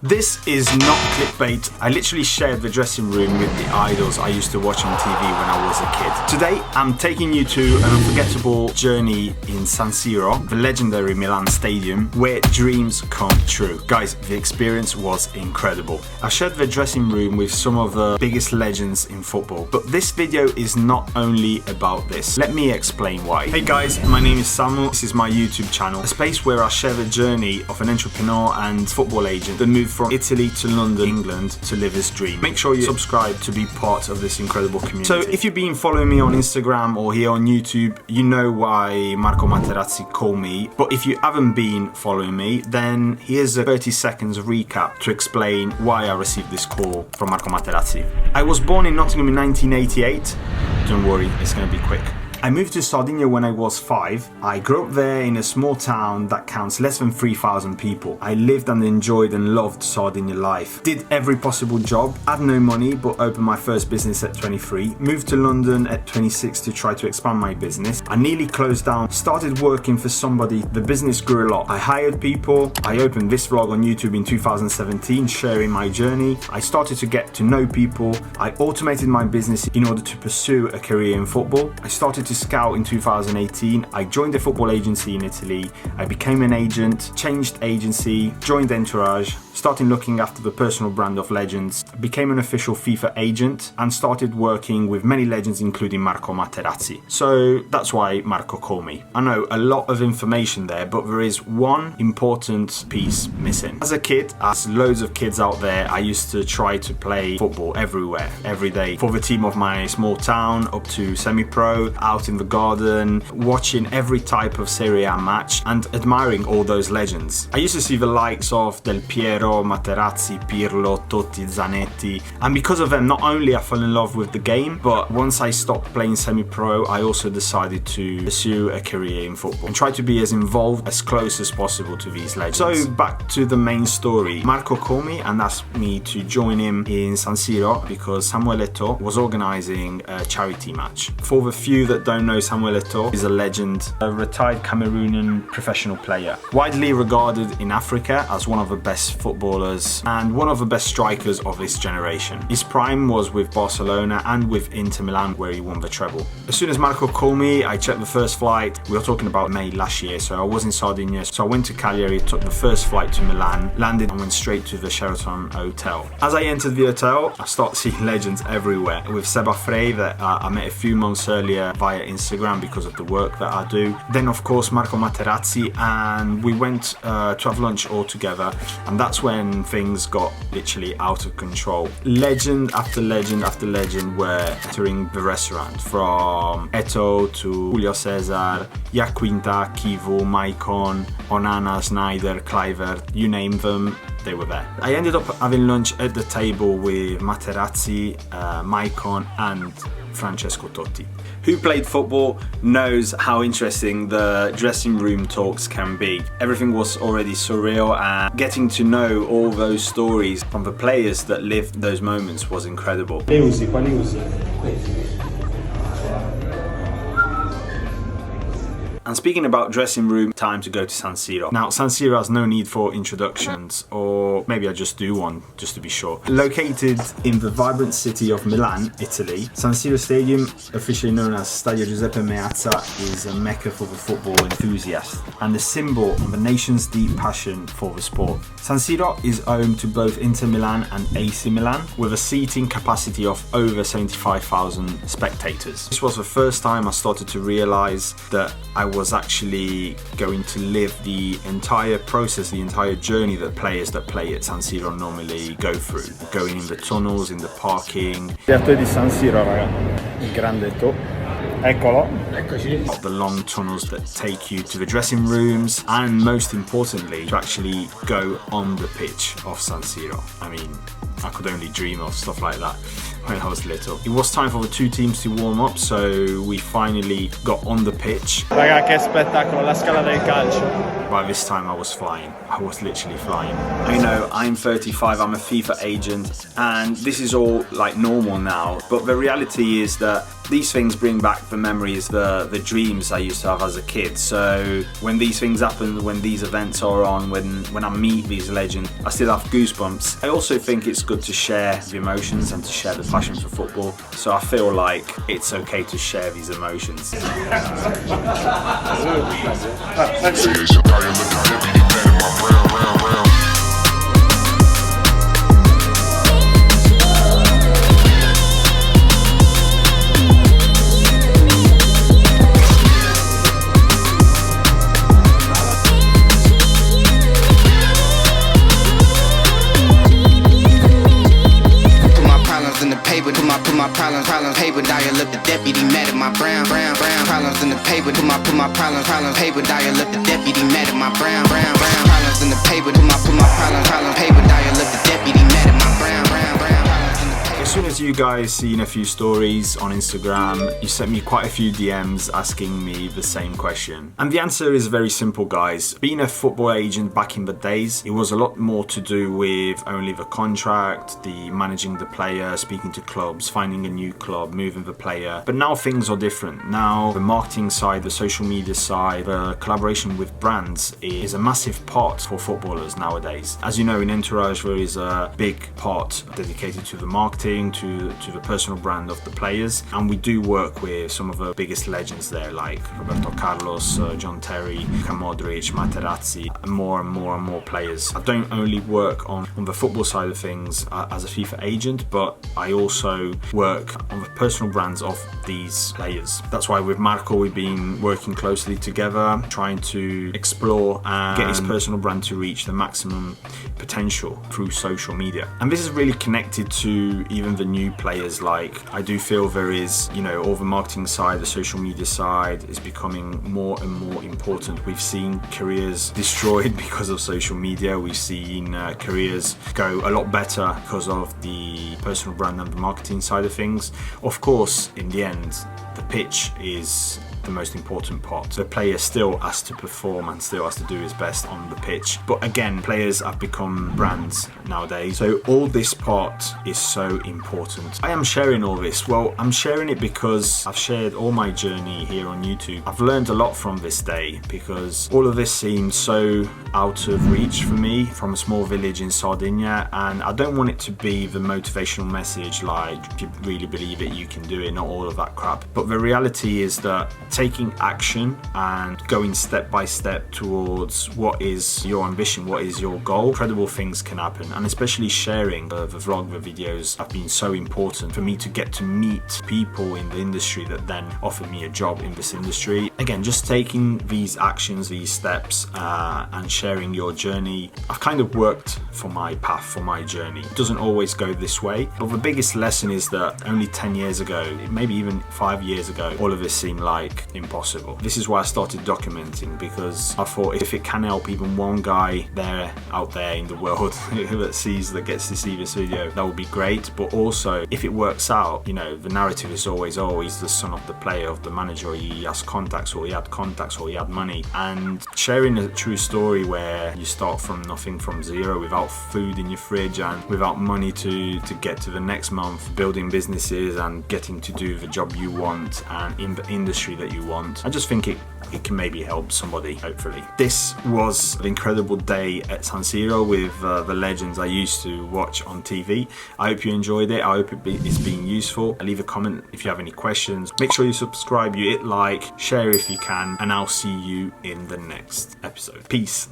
This is not clickbait. I literally shared the dressing room with the idols I used to watch on TV when I was a kid. Today, I'm taking you to an unforgettable journey in San Siro, the legendary Milan stadium, where dreams come true. Guys, the experience was incredible. I shared the dressing room with some of the biggest legends in football, but this video is not only about this. Let me explain why. Hey guys, my name is Samuel. This is my YouTube channel, a space where I share the journey of an entrepreneur and football agent that moved from Italy to London, England to live his dream. Make sure you subscribe to be part of this incredible community. So if you've been following me on Instagram or here on YouTube, you know why Marco Materazzi called me. But if you haven't been following me, then here's a 30 seconds recap to explain why I received this call from Marco Materazzi. I was born in Nottingham in 1988. Don't worry, it's going to be quick. I moved to Sardinia when I was 5. I grew up there in a small town that counts less than 3,000 people. I lived and enjoyed and loved Sardinia life. Did every possible job, had no money but opened my first business at 23. Moved to London at 26 to try to expand my business. I nearly closed down, started working for somebody. The business grew a lot. I hired people. I opened this vlog on YouTube in 2017 sharing my journey. I started to get to know people. I automated my business in order to pursue a career in football. I started to scout in 2018. I joined a football agency in Italy. I became an agent, changed agency, joined Entourage, started looking after the personal brand of legends, became an official FIFA agent, and started working with many legends including Marco Materazzi. So that's why Marco called me. I know a lot of information there, but there is one important piece missing. As a kid, as loads of kids out there, I used to try to play football everywhere, every day, for the team of my small town, up to semi-pro, out in the garden, watching every type of Serie A match and admiring all those legends. I used to see the likes of Del Piero, Materazzi, Pirlo, Totti, Zanetti, and because of them, not only I fell in love with the game, but once I stopped playing semi-pro, I also decided to pursue a career in football and try to be as involved, as close as possible to these legends. So back to the main story. Marco called me and asked me to join him in San Siro because Samuel Eto'o was organising a charity match. For the few that don't know, Samuel Eto'o is a legend, a retired Cameroonian professional player, widely regarded in Africa as one of the best footballers and one of the best strikers of this generation. His prime was with Barcelona and with Inter Milan, where he won the treble. As soon as Marco called me, I checked the first flight. We were talking about May last year, so I was in Sardinia. So I went to Cagliari, took the first flight to Milan, landed and went straight to the Sheraton hotel. As I entered the hotel, I started seeing legends everywhere. With Seba Frey that I met a few months earlier via Instagram because of the work that I do. Then of course Marco Materazzi, and we went to have lunch all together, and that's when things got literally out of control. Legend after legend after legend were entering the restaurant, from Eto'o to Julio Cesar, Iaquinta, Kivu, Maicon, Onana, Snyder, Kluivert, you name them, they were there. I ended up having lunch at the table with Materazzi, Maicon and Francesco Totti. Who played football knows how interesting the dressing room talks can be. Everything was already surreal, and getting to know all those stories from the players that lived those moments was incredible. Quali usi? And speaking about dressing room, time to go to San Siro. Now, San Siro has no need for introductions, or maybe I just do one, just to be sure. Located in the vibrant city of Milan, Italy, San Siro Stadium, officially known as Stadio Giuseppe Meazza, is a mecca for the football enthusiast and a symbol of the nation's deep passion for the sport. San Siro is home to both Inter Milan and AC Milan, with a seating capacity of over 75,000 spectators. This was the first time I started to realise that I was actually going to live the entire process, the entire journey that players that play at San Siro normally go through. Going in the tunnels, in the parking. Piatto di San Siro, raga. Il grande Eto'o. Eccolo. Eccoci. The long tunnels that take you to the dressing rooms, and most importantly, to actually go on the pitch of San Siro. I mean, I could only dream of stuff like that when I was little. It was time for the two teams to warm up, so we finally got on the pitch. Raga, che spettacolo, la scala del calcio. By this time I was flying. I was literally flying. I know, I'm 35, I'm a FIFA agent, and this is all like normal now, but the reality is that These things bring back the memories, the dreams I used to have as a kid. So when these things happen, when these events are on, when I meet these legends, I still have goosebumps. I also think it's good to share the emotions and to share the passion for football. So I feel like it's okay to share these emotions. Put my problems paper, dial up the deputy mad at my brown problems in the paper. Put my problems paper, dial up the deputy mad at my brown problems in the paper. Put my problems paper, dial up the deputy mad at my brown problems in the paper. As soon as you guys seen a few stories on Instagram, you sent me quite a few DMs asking me the same question. And the answer is very simple, guys. Being a football agent back in the days, it was a lot more to do with only the contract, the managing the player, speaking to clubs, finding a new club, moving the player. But now things are different. Now the marketing side, the social media side, the collaboration with brands is a massive part for footballers nowadays. As you know, in Entourage there is a big part dedicated to the marketing, to the personal brand of the players, and we do work with some of the biggest legends there, like Roberto Carlos, John Terry, Luka Modric, Materazzi, and more players. I don't only work on the football side of things as a FIFA agent, but I also work on the personal brands of these players. That's why with Marco we've been working closely together, trying to explore and get his personal brand to reach the maximum potential through social media. And this is really connected to even the new players. Like, I do feel there is, you know, all the marketing side, the social media side is becoming more and more important. We've seen careers destroyed because of social media. We've seen careers go a lot better because of the personal brand and the marketing side of things. Of course, in the end, the pitch is the most important part. The player still has to perform and still has to do his best on the pitch. But again, players have become brands nowadays. So all this part is so important. I am sharing all this. Well, I'm sharing it because I've shared all my journey here on YouTube. I've learned a lot from this day because all of this seems so out of reach for me from a small village in Sardinia, and I don't want it to be the motivational message like, if you really believe it, you can do it, not all of that crap. But the reality is that taking action and going step by step towards what is your ambition, what is your goal, incredible things can happen. And especially sharing the vlog, the videos have been so important for me to get to meet people in the industry that then offer me a job in this industry. Again, just taking these actions, these steps, and sharing your journey. I've kind of worked for my path, for my journey. It doesn't always go this way, but the biggest lesson is that only 10 years ago, maybe even 5 years ago, all of this seemed like impossible. This is why I started documenting, because I thought if it can help even one guy out there in the world that gets to see this video, that would be great. But also, if it works out, you know, the narrative is always the son of the player, of the manager. He has contacts, or he had contacts, or he had money. And sharing a true story where you start from nothing, from zero, without food in your fridge and without money to get to the next month, building businesses and getting to do the job you want and in the industry that you want. I just think it can maybe help somebody, hopefully. This was an incredible day at San Siro with the legends I used to watch on TV. I hope you enjoyed it. I hope it's been useful. Leave a comment if you have any questions. Make sure you subscribe, you hit like, share if you can, and I'll see you in the next episode. Peace.